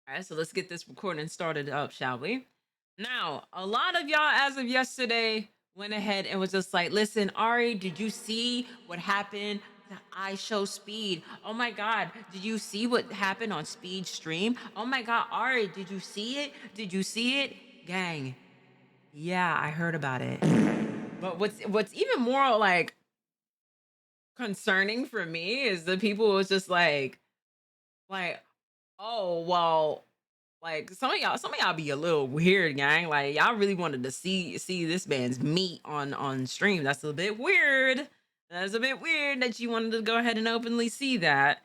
All right, so let's get this recording started up, shall we? Now, a lot of y'all, as of yesterday, went ahead and was just like, listen, Ari, did you see what happened to IShowSpeed? Oh my God, did you see what happened on Speed Stream? Oh my God, Ari, did you see it? Did you see it? Gang, yeah, I heard about it. But what's even more like concerning for me is the people who was just like, oh well, like some of y'all be a little weird, gang. Like y'all really wanted to see this man's meat on stream. That's a bit weird. That's a bit weird that you wanted to go ahead and openly see that.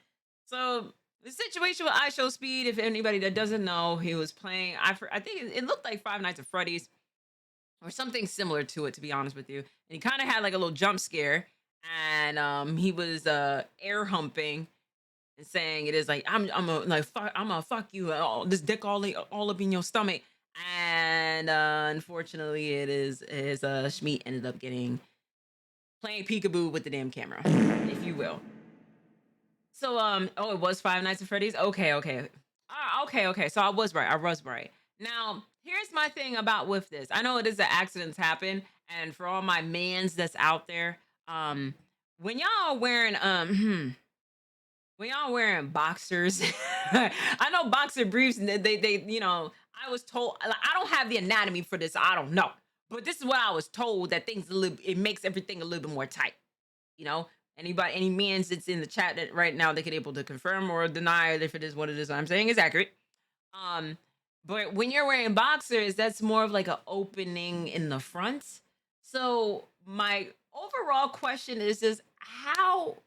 So the situation with IShowSpeed, if anybody that doesn't know, he was playing. I think it looked like Five Nights at Freddy's or something similar to it, to be honest with you. And he kind of had like a little jump scare, and he was air humping and saying it is like I'm a like fuck I'm gonna fuck you this dick all up in your stomach, and unfortunately it is Schmeat ended up getting playing peekaboo with the damn camera, if you will. So oh, it was Five Nights at Freddy's. Okay. Okay, so I was right. Now here's my thing about with this. I know it is that accidents happen, and for all my mans that's out there, um when y'all are wearing when y'all wearing boxers, I know boxer briefs, and they, I was told, like, I don't have the anatomy for this, I don't know. But this is what I was told that it makes everything a little bit more tight, you know? Anybody, any means that's in the chat that right now they could able to confirm or deny it if it is what it is I'm saying is accurate. Um, but when you're wearing boxers, that's more of like an opening in the front. So my overall question is just how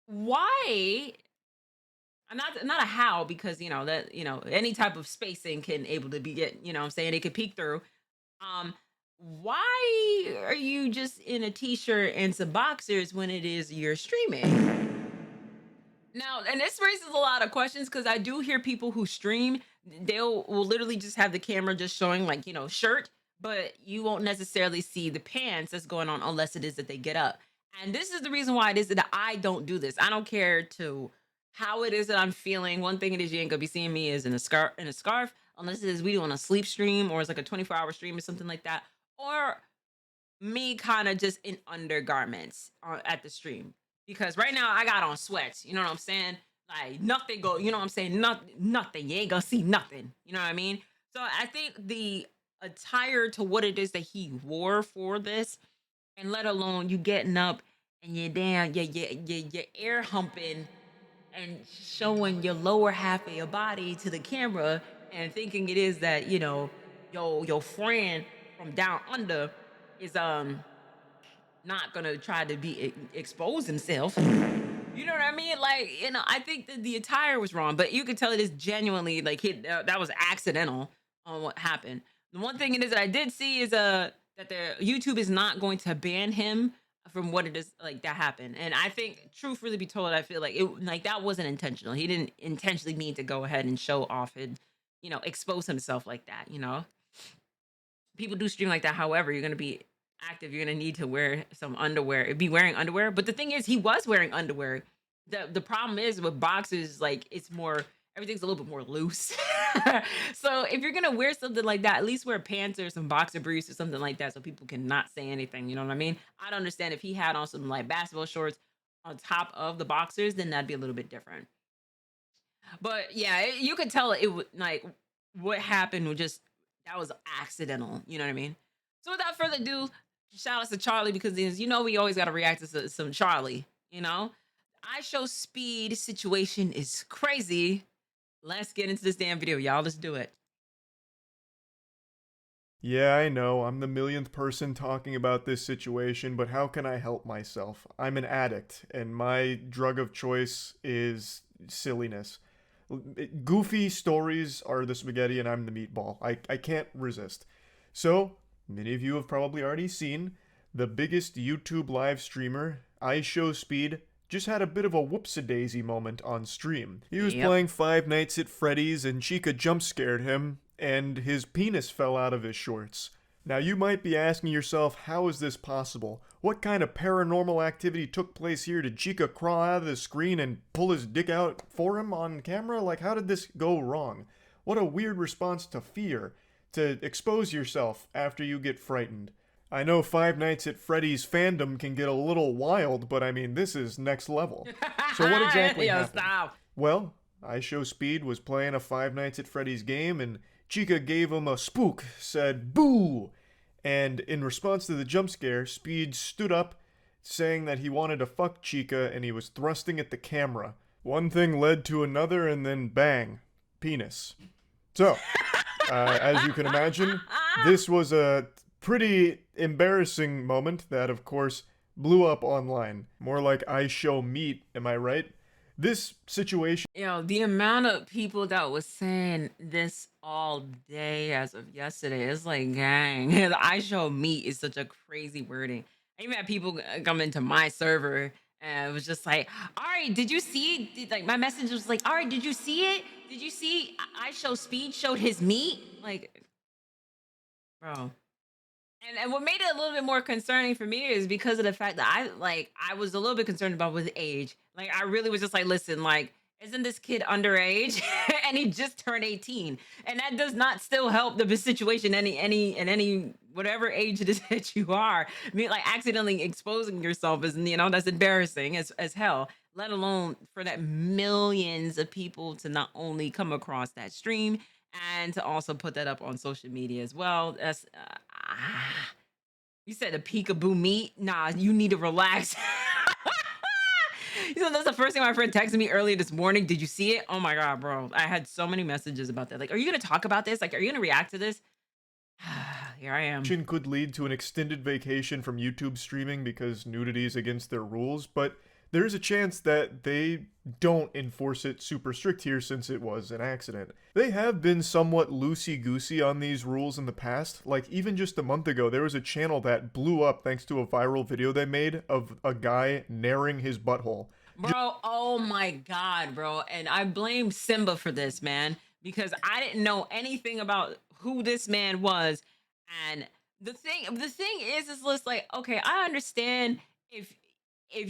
why not a how, because that any type of spacing can able to be get, what I'm saying, it could peek through. um why are you just in a t-shirt and some boxers when it is you're streaming now? And this raises a lot of questions because I do hear people who stream, they'll will literally just have the camera just showing like, shirt, but you won't necessarily see the pants that's going on unless it is that they get up. And this is the reason why it is that I don't do this. I don't care to how it is that I'm feeling. One thing it is, you ain't gonna be seeing me is in a scarf unless it is we doing a sleep stream or it's like a 24-hour stream or something like that. Or me kind of just in undergarments at the stream, because right now I got on sweats, you know what I'm saying? Like nothing go, you know what I'm saying? Nothing. You ain't gonna see nothing. You know what I mean? So I think the attire to what it is that he wore for this, and let alone you getting up and you're damn you're air humping and showing your lower half of your body to the camera and thinking it is that, your friend from down under is not gonna try to be expose himself. You know what I mean? Like, I think that the attire was wrong, but you could tell it is genuinely like that was accidental on what happened. The one thing it is that I did see is that the YouTube is not going to ban him from what it is like that happened. And I think, truth really be told, I feel like it like that wasn't intentional. He didn't intentionally mean to go ahead and show off and expose himself like that. People do stream like that. However, you're gonna be active. You're gonna need to wear some underwear. Be wearing underwear. But the thing is, he was wearing underwear. The problem is with boxers, like it's more everything's a little bit more loose. So if you're gonna wear something like that, at least wear pants or some boxer briefs or something like that, so people cannot say anything. You know what I mean? I'd understand if he had on some like basketball shorts on top of the boxers, then that'd be a little bit different. But yeah, you could tell it would like what happened was just that was accidental. You know what I mean? So without further ado, shout out to Charlie, because we always got to react to some Charlie. I show speed situation is crazy. Let's get into this damn video, y'all. Let's do it. Yeah, I know, I'm the millionth person talking about this situation, but how can I help myself? I'm an addict, and my drug of choice is silliness. Goofy stories are the spaghetti, and I'm the meatball. I can't resist. So, many of you have probably already seen, the biggest YouTube live streamer, IShowSpeed, just had a bit of a whoops-a-daisy moment on stream. He was Yep. playing Five Nights at Freddy's, and Chica jump-scared him, and his penis fell out of his shorts. Now you might be asking yourself, how is this possible? What kind of paranormal activity took place here? Did Chica crawl out of the screen and pull his dick out for him on camera? Like, how did this go wrong? What a weird response to fear, to expose yourself after you get frightened. I know Five Nights at Freddy's fandom can get a little wild, but I mean, this is next level. So what exactly Yo, happened? stop. Well, IShowSpeed was playing a Five Nights at Freddy's game, and Chica gave him a spook, said, "Boo!" And in response to the jump scare, Speed stood up, saying that he wanted to fuck Chica, and he was thrusting at the camera. One thing led to another, and then bang, penis. So, as you can imagine, this was a pretty embarrassing moment that, of course, blew up online. More like I show meat, am I right? This situation The amount of people that was saying this all day as of yesterday, it's like, gang, I show meat is such a crazy wording. I even had people come into my server and it was just like, all right, did you see it? Like, my message was like, all right, did you see it? Did you see I show speed showed his meat? Like, bro. And what made it a little bit more concerning for me is because of the fact that I was a little bit concerned about with age. Like, I really was just like, listen, like, isn't this kid underage? And he just turned 18. And that does not still help the situation any whatever age it is that you are. I mean, like, accidentally exposing yourself is, that's embarrassing as hell. Let alone for that millions of people to not only come across that stream and to also put that up on social media as well. That's you said a peekaboo meat. Nah, you need to relax. That's the first thing my friend texted me earlier this morning. Did you see it? Oh my god, bro! I had so many messages about that. Like, are you gonna talk about this? Like, are you gonna react to this? Here I am. could lead to an extended vacation from YouTube streaming because nudity is against their rules, but there's a chance that they don't enforce it super strict here since it was an accident. They have been somewhat loosey-goosey on these rules in the past. Like, even just a month ago, there was a channel that blew up thanks to a viral video they made of a guy naring his butthole. Bro, oh my god, bro. And I blame Simba for this, man, because I didn't know anything about who this man was. And the thing is just like, okay, I understand if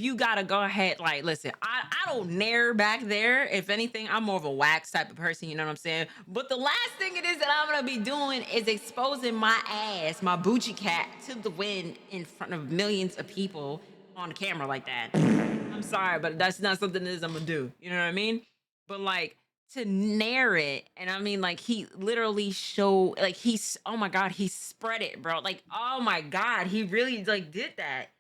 you gotta go ahead, like, listen, I don't nair back there. If anything, I'm more of a wax type of person, you know what I'm saying? But the last thing it is that I'm gonna be doing is exposing my ass, my Bucci cat, to the wind in front of millions of people on camera like that. I'm sorry, but that's not something that I'm gonna do. You know what I mean? But like, to nair it, and I mean, like, he literally showed, like, oh my god, he spread it, bro. Like, oh my god, he really like did that.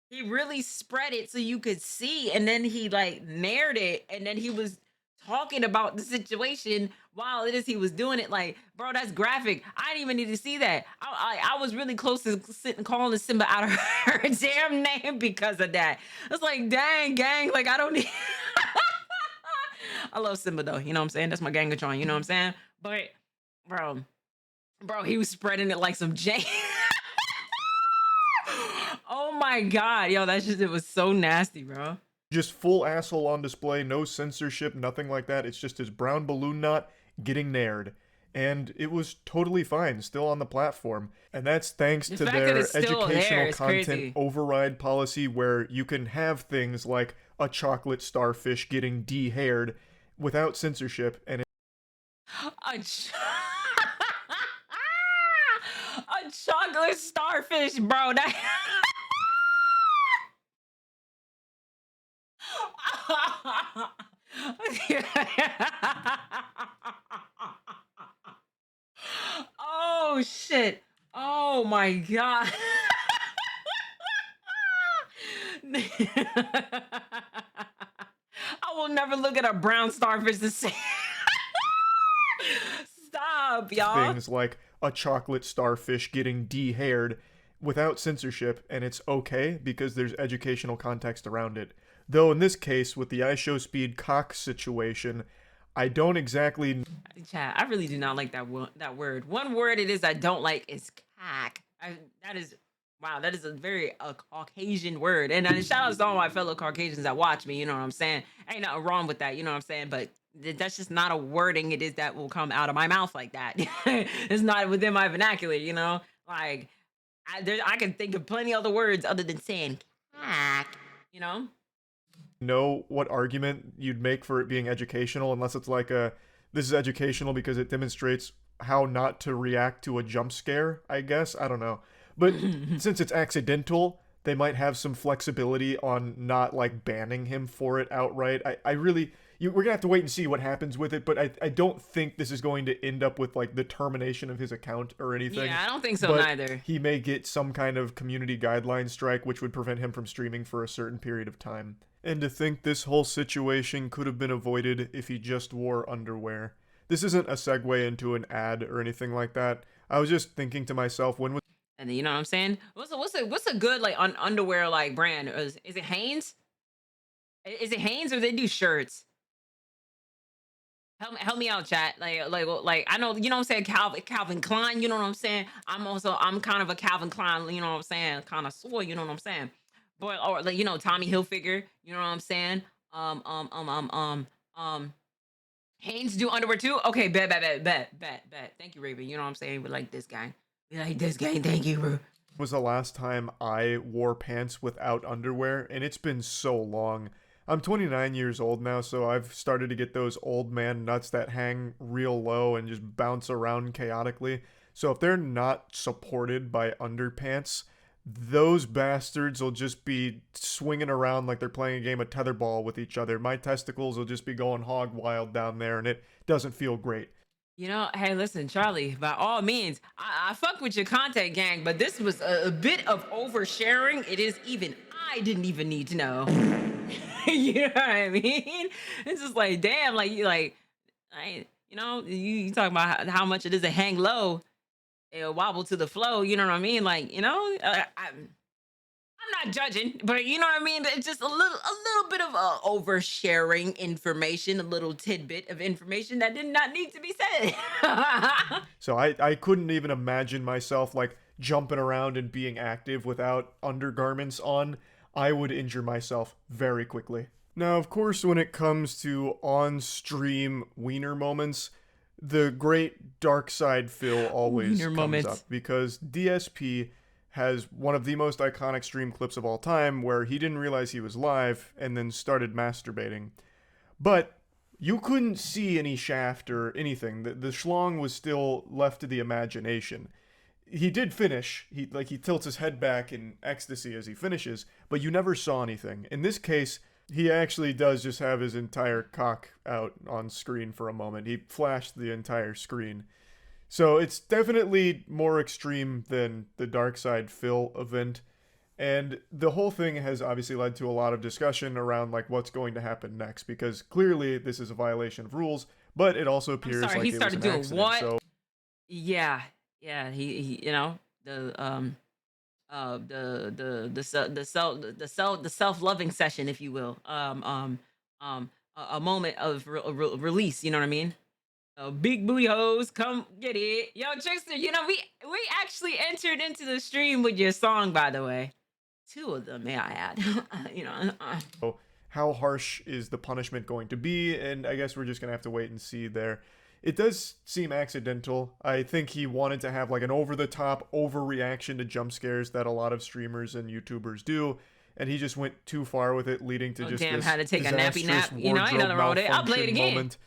He really spread it so you could see, and then he like nared it, and then he was talking about the situation while it is he was doing it. Like, bro, that's graphic. I didn't even need to see that. I was really close to sitting calling the Simba out of her damn name because of that. It's like, dang, gang, like, I don't need. I love Simba though, you know what I'm saying? That's my Gangatron, you know what I'm saying? But bro, he was spreading it like some J. Oh my god, yo, it was so nasty, bro. Just full asshole on display, no censorship, nothing like that. It's just his brown balloon knot getting nared. And it was totally fine, still on the platform. And that's thanks to their educational content override policy where you can have things like a chocolate starfish getting de-haired without censorship. And A, a chocolate starfish, bro. That. Oh shit. Oh my god. I will never look at a brown starfish the same. Stop, y'all. things like a chocolate starfish getting de-haired without censorship, and it's okay because there's educational context around it. Though in this case, with the IShowSpeed cock situation, I don't exactly. Chat, I really do not like that word. One word it is I don't like is cock. That is, wow, that is a very Caucasian word. And shout out to all my fellow Caucasians that watch me. You know what I'm saying? Ain't nothing wrong with that. You know what I'm saying? But that's just not a wording. It is that will come out of my mouth like that. It's not within my vernacular. You know, like, I can think of plenty other words other than saying cack, you know? Know what argument you'd make for it being educational unless it's like a this is educational because it demonstrates how not to react to a jump scare, I guess. I don't know. But since it's accidental, they might have some flexibility on not like banning him for it outright. I really we're gonna have to wait and see what happens with it, but I don't think this is going to end up with like the termination of his account or anything. Yeah, I don't think so But neither. he may get some kind of community guideline strike which would prevent him from streaming for a certain period of time. And to think this whole situation could have been avoided if he just wore underwear. This isn't a segue into an ad or anything like that. I was just thinking to myself, when was And you know what I'm saying? What's a good like underwear like brand? Is it Hanes? Is it Hanes or they do shirts? Help me out, chat. Like I know, you know what I'm saying, Calvin Klein, you know what I'm saying? I'm kind of a Calvin Klein, you know what I'm saying, kind of soy, you know what I'm saying? But or like, you know, Tommy Hilfiger, you know what I'm saying? Um, um, um, um, um, um, Hanes do underwear too? Okay, bet. Thank you, Raven. You know what I'm saying? We like this guy. We like this guy. Thank you, bro. was the last time I wore pants without underwear? And it's been so long. I'm 29 years old now, so I've started to get those old man nuts that hang real low and just bounce around chaotically. So if they're not supported by underpants, those bastards will just be swinging around like they're playing a game of tetherball with each other. My testicles will just be going hog wild down there, and it doesn't feel great. You know, hey, listen, Charlie, by all means, I fuck with your content, gang, but this was a bit of oversharing. It is even, I didn't even need to know. You know what I mean? It's just like, damn, like, you know, you talking about how much it is to hang low and wobble to the flow. You know what I mean? Like, you know, I'm not judging, but you know what I mean. It's just a little bit of oversharing information, a little tidbit of information that did not need to be said. So I couldn't even imagine myself like jumping around and being active without undergarments on. I would injure myself very quickly. Now, of course, when it comes to on stream wiener moments, the great dark side Phil always Wiener comes moments. up because DSP has one of the most iconic stream clips of all time where he didn't realize he was live and then started masturbating. But you couldn't see any shaft or anything. The schlong was still left to the imagination. He did finish. He tilts his head back in ecstasy as he finishes, but you never saw anything. In this case, he actually does just have his entire cock out on screen for a moment. He flashed the entire screen. So it's definitely more extreme than the Dark Side Phil event. And the whole thing has obviously led to a lot of discussion around like what's going to happen next because clearly this is a violation of rules, but it also I'm appears sorry, like he it was started an doing accident. what? So Yeah, yeah. He you know, the self loving session, if you will. A moment of release. You know what I mean? Big booty hoes, come get it, yo, Trickster. You know we actually entered into the stream with your song, by the way. Two of them, may I add. You know, how harsh is the punishment going to be? And I guess we're just going to have to wait and see there. It does seem accidental. I think he wanted to have like an over the top overreaction to jump scares that a lot of streamers and YouTubers do. And he just went too far with it, leading to oh just damn, this had to take a nappy disastrous nap. You know, ain't wardrobe nothing wrong with it. I'll play it malfunction again. moment.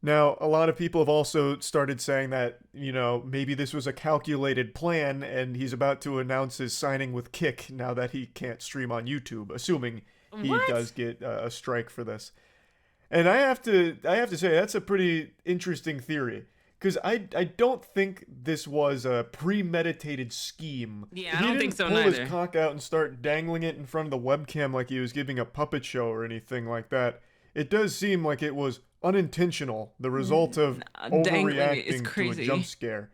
Now, a lot of people have also started saying that, maybe this was a calculated plan and he's about to announce his signing with Kick now that he can't stream on YouTube, assuming he does What? get a strike for this. And I have to say that's a pretty interesting theory because I don't think this was a premeditated scheme. Yeah, I He don't think didn't so pull his neither. cock out and start dangling it in front of the webcam like he was giving a puppet show or anything like that. It does seem like it was unintentional, the result of Dangling it is overreacting to a jump crazy. scare.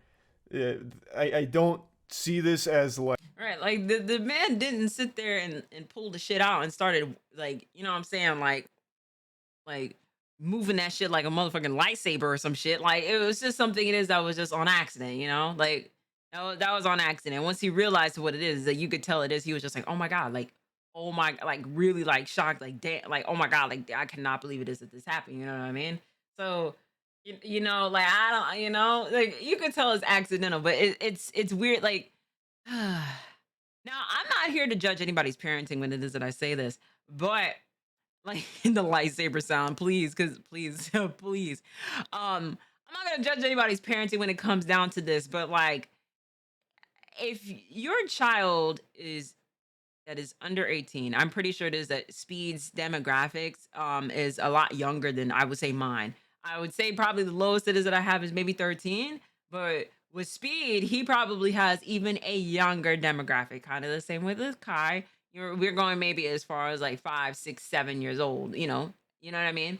I don't see this as like Right, like the man didn't sit there and pull the shit out and started like, you know what I'm saying, like moving that shit like a motherfucking lightsaber or some shit. Like it was just something it is that was just on accident, you know? Like that was on accident. Once he realized what it is, that you could tell it is, he was just like, oh my God, like, oh my, like really like shocked, like damn, like, oh my God, like I cannot believe it is that this happened. You know what I mean? So you know, like I don't, you know, like you could tell it's accidental, but it's weird, like Now, I'm not here to judge anybody's parenting when it is that I say this, but like the lightsaber sound, please, because please, please. I'm not gonna judge anybody's parenting when it comes down to this, but like if your child is that is under 18, I'm pretty sure it is that Speed's demographics is a lot younger than I would say mine. I would say probably the lowest it is that I have is maybe 13, but with Speed, he probably has even a younger demographic, kind of the same with Kai. We're going maybe as far as like 5, 6, 7 years old, you know what I mean?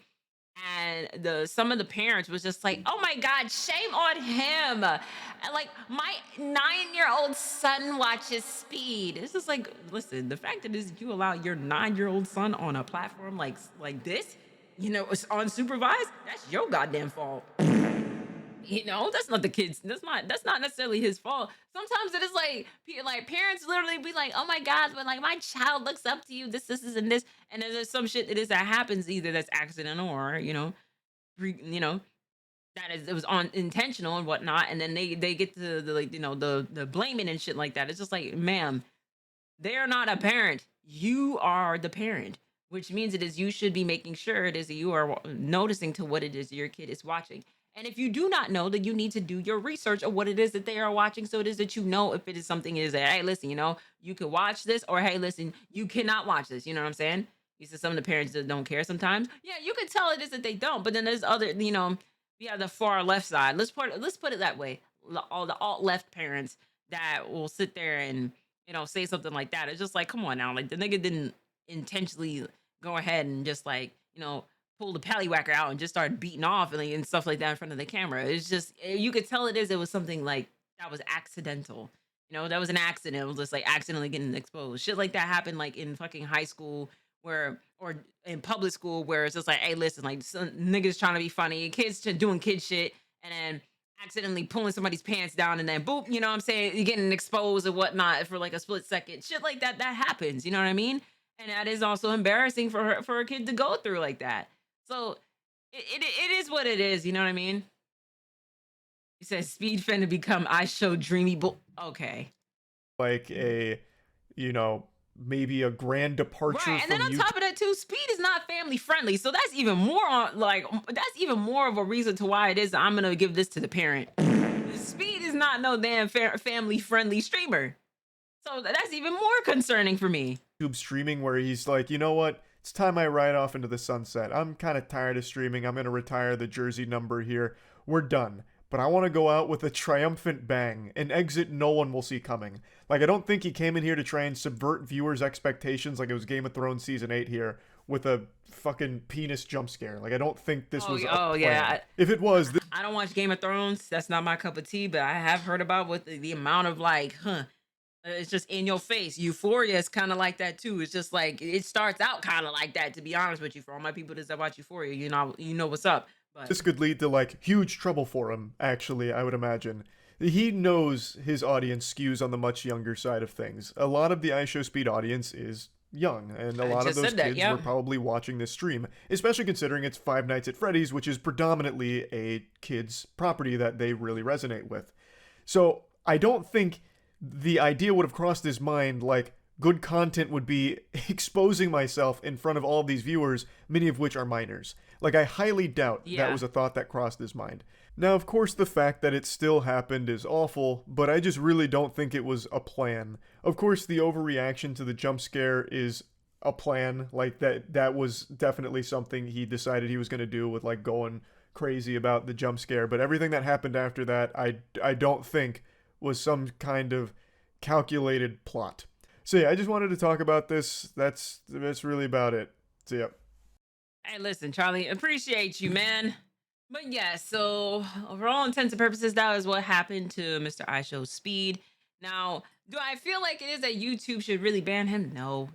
And the some of the parents was just like, "Oh my god, shame on him." Like my 9-year-old son watches Speed. It's just like, listen, the fact that is you allow your 9-year-old son on a platform like this, it's unsupervised, that's your goddamn fault. That's not the kids. That's not necessarily his fault. Sometimes it is like like parents literally be like, "Oh my god," but like my child looks up to you. This is and this, and then there's some shit that is that happens either that's accidental or re, you know that is it was on intentional and whatnot, and then they get to the like the blaming and shit like that. It's just like, ma'am, they are not a parent. You are the parent, which means it is you should be making sure it is that you are noticing to what it is your kid is watching. And if you do not know, that you need to do your research of what it is that they are watching, so it is that you know if it is something is that, hey, listen, you can watch this, or hey, listen, you cannot watch this. You know what I'm saying? You said some of the parents that don't care sometimes. Yeah, you can tell it is that they don't, but then there's other, we have the far left side. Let's put it that way. All the alt left parents that will sit there and say something like that. It's just like, come on now. Like the nigga didn't intentionally go ahead and just like, pull the pallywhacker out and just start beating off and, like, and stuff like that in front of the camera. It's just you could tell it was something like that was accidental. That was an accident. It was just like accidentally getting exposed. Shit like that happened like in fucking high school where or in public school where it's just like, hey, listen, like some niggas trying to be funny, kids doing kid shit, and then accidentally pulling somebody's pants down and then boop, you know what I'm saying? You're getting exposed or whatnot for like a split second. Shit like that, that happens, you know what I mean? And that is also embarrassing for a kid to go through like that. So it is what it is, you know what I mean? You said Speed finna become I show dreamy okay. Like you know, maybe a grand departure Right. And then from on YouTube. top of that too, Speed is not family friendly. So that's even more on like that's even more of a reason to why it is I'm gonna give this to the parent. Speed is not no damn family friendly streamer. So that's even more concerning for me. Streaming where he's like, you know what? It's time I ride off into the sunset. I'm kind of tired of streaming. I'm going to retire the jersey number here. We're done. But I want to go out with a triumphant bang, an exit no one will see coming. Like, I don't think he came in here to try and subvert viewers' expectations like it was Game of Thrones Season 8 here with a fucking penis jump scare. Like, I don't think this was a plan. Yeah. If it was, I don't watch Game of Thrones. That's not my cup of tea, but I have heard about what the amount of like, it's just in your face. Euphoria is kind of like that too. It's just like it starts out kind of like that. To be honest with you, for all my people that watch Euphoria, you know what's up. But this could lead to like huge trouble for him, actually, I would imagine. He knows his audience skews on the much younger side of things. A lot of the IShowSpeed audience is young, and a I lot of just those said that, kids yeah. were probably watching this stream, especially considering it's Five Nights at Freddy's, which is predominantly a kid's property that they really resonate with. So I don't think the idea would have crossed his mind like good content would be exposing myself in front of all of these viewers, many of which are minors. Like, I highly doubt that Yeah. was a thought that crossed his mind. Now, of course, the fact that it still happened is awful, but I just really don't think it was a plan. Of course, the overreaction to the jump scare is a plan. Like, that was definitely something he decided he was going to do with, like, going crazy about the jump scare. But everything that happened after that, I don't think was some kind of calculated plot. So yeah, I just wanted to talk about this. That's really about it. So yeah. Hey, listen, Charlie, appreciate you, man. But yeah, so for all intents and purposes, that was what happened to Mr. IShowSpeed. Now, do I feel like it is that YouTube should really ban him? No,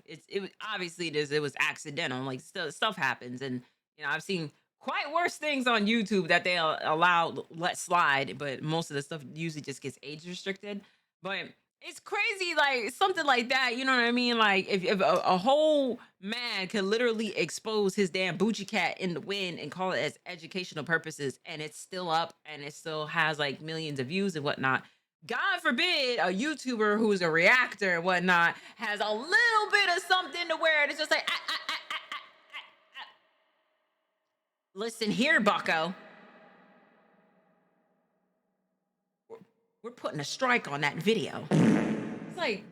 obviously it is. It was accidental. Like stuff happens, and I've seen quite worse things on YouTube that they allow let slide, but most of the stuff usually just gets age restricted. But it's crazy, like something like that. You know what I mean? Like if a whole man could literally expose his damn Bucci cat in the wind and call it as educational purposes, and it's still up and it still has like millions of views and whatnot. God forbid a YouTuber who's a reactor and whatnot has a little bit of something to where it's just like, listen here, bucko. We're we're putting a strike on that video. It's like,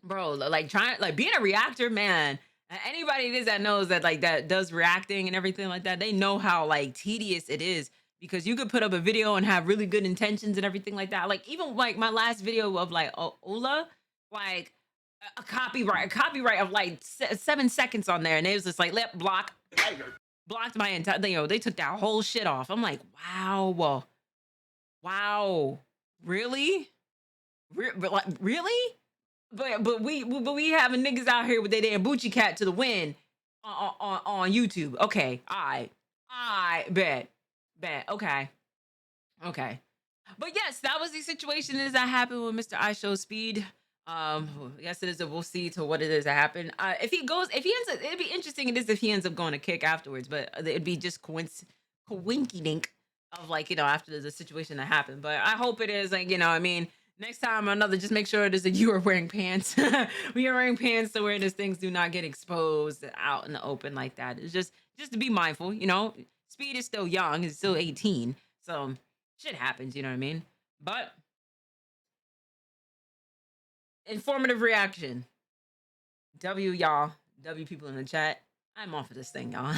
bro, like trying, like being a reactor, man. Anybody it is that knows that, like, that does reacting and everything like that, they know how like tedious it is, because you could put up a video and have really good intentions and everything like that. Like even like my last video of like Ola, like a copyright of like 7 seconds on there, and it was just like lip block, blocked my entire. You know, they took that whole shit off. I'm like, wow, wow, really, but like really. But we having niggas out here with their damn Bucci cat to the wind on YouTube. Okay, I bet. Okay, okay. But yes, that was the situation is that happened with Mr. IShowSpeed. Yes, it is. We'll see to what it is that happened. If he ends up, it'd be interesting. It is if he ends up going to kick afterwards, but it'd be just coinky dink of like after the situation that happened. But I hope it is like I mean. Next time or another, just make sure it is that you are wearing pants. We are wearing pants to where these things do not get exposed out in the open like that. It's just to be mindful. Speed is still young; it's still 18, so shit happens. You know what I mean? But informative reaction. W y'all. W people in the chat. I'm off of this thing, y'all.